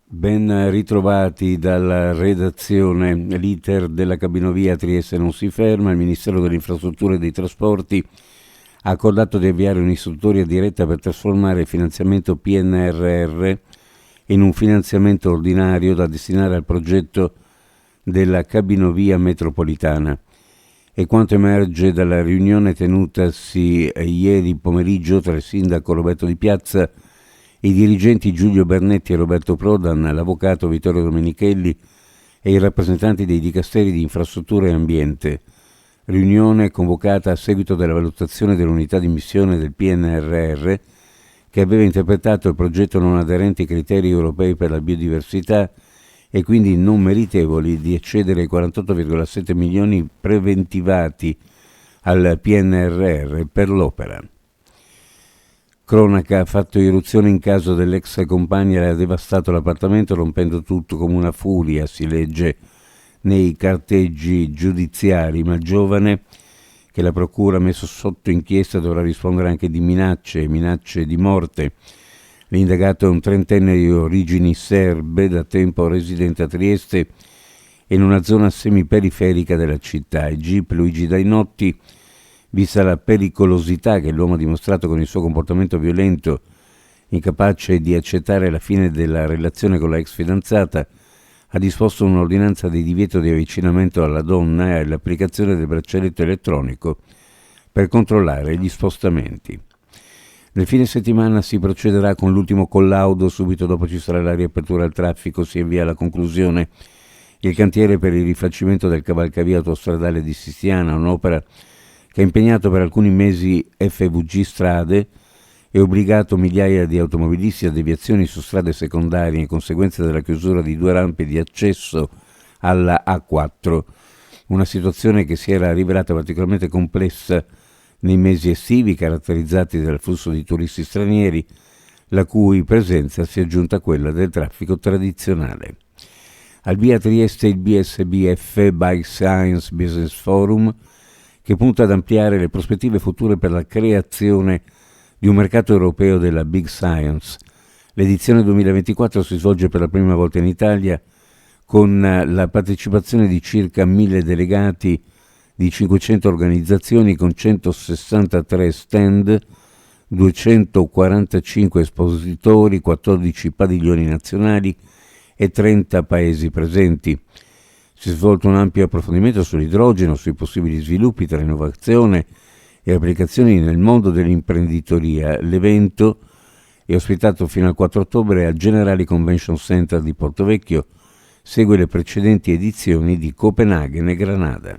Ben ritrovati dalla redazione. L'iter della cabinovia a Trieste non si ferma. Il Ministero delle Infrastrutture e dei Trasporti ha accordato di avviare un'istruttoria diretta per trasformare il finanziamento PNRR in un finanziamento ordinario da destinare al progetto della cabinovia metropolitana. E quanto emerge dalla riunione tenutasi ieri pomeriggio tra il sindaco Roberto Di Piazza, i dirigenti Giulio Bernetti e Roberto Prodan, l'avvocato Vittorio Domenichelli e i rappresentanti dei dicasteri di infrastrutture e ambiente. Riunione convocata a seguito della valutazione dell'unità di missione del PNRR, che aveva interpretato il progetto non aderente ai criteri europei per la biodiversità e quindi non meritevoli di eccedere i 48,7 milioni preventivati al PNRR per l'opera. Cronaca: ha fatto irruzione in casa dell'ex compagna e le ha devastato l'appartamento rompendo tutto come una furia, si legge nei carteggi giudiziari, ma il giovane che la procura ha messo sotto inchiesta dovrà rispondere anche di minacce di morte. L'indagato è un trentenne di origini serbe, da tempo residente a Trieste in una zona semiperiferica della città. Il GIP Luigi Dainotti, vista la pericolosità che l'uomo ha dimostrato con il suo comportamento violento, incapace di accettare la fine della relazione con la ex fidanzata, ha disposto un'ordinanza di divieto di avvicinamento alla donna e all'applicazione del braccialetto elettronico per controllare gli spostamenti. Nel fine settimana si procederà con l'ultimo collaudo, subito dopo ci sarà la riapertura al traffico, si avvia alla conclusione il cantiere per il rifacimento del cavalcavia autostradale di Sistiana, un'opera che ha impegnato per alcuni mesi FVG Strade e obbligato migliaia di automobilisti a deviazioni su strade secondarie in conseguenza della chiusura di 2 rampe di accesso alla A4, una situazione che si era rivelata particolarmente complessa nei mesi estivi caratterizzati dal flusso di turisti stranieri, la cui presenza si è aggiunta a quella del traffico tradizionale. Al via Trieste il BSBF Bike Science Business Forum, che punta ad ampliare le prospettive future per la creazione di un mercato europeo della Big Science. L'edizione 2024 si svolge per la prima volta in Italia con la partecipazione di circa 1000 delegati di 500 organizzazioni con 163 stand, 245 espositori, 14 padiglioni nazionali e 30 paesi presenti. Si è svolto un ampio approfondimento sull'idrogeno, sui possibili sviluppi tra innovazione e applicazioni nel mondo dell'imprenditoria. L'evento è ospitato fino al 4 ottobre al Generali Convention Center di Portovecchio, segue le precedenti edizioni di Copenaghen e Granada.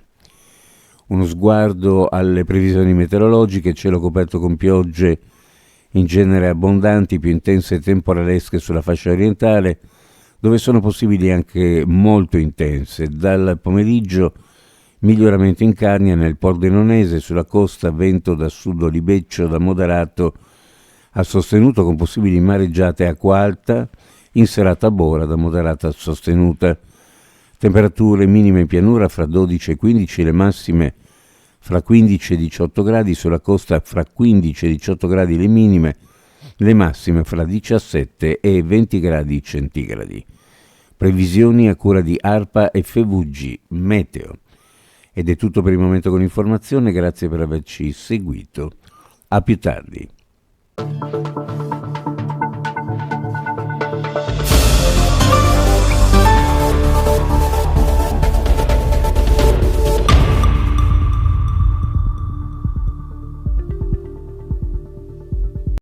Uno sguardo alle previsioni meteorologiche: cielo coperto con piogge in genere abbondanti, più intense e temporalesche sulla fascia orientale, dove sono possibili anche molto intense. Dal pomeriggio miglioramento in Carnia, nel Pordenonese, sulla costa vento da sud olibeccio da moderato a sostenuto con possibili mareggiate e acqua alta, in serata a Bora da moderata a sostenuta. Temperature minime in pianura fra 12 e 15, le massime fra 15 e 18 gradi, sulla costa fra 15 e 18 gradi le minime, le massime fra 17 e 20 gradi centigradi. Previsioni a cura di ARPA e FVG Meteo. Ed è tutto per il momento con l'informazione, grazie per averci seguito. A più tardi.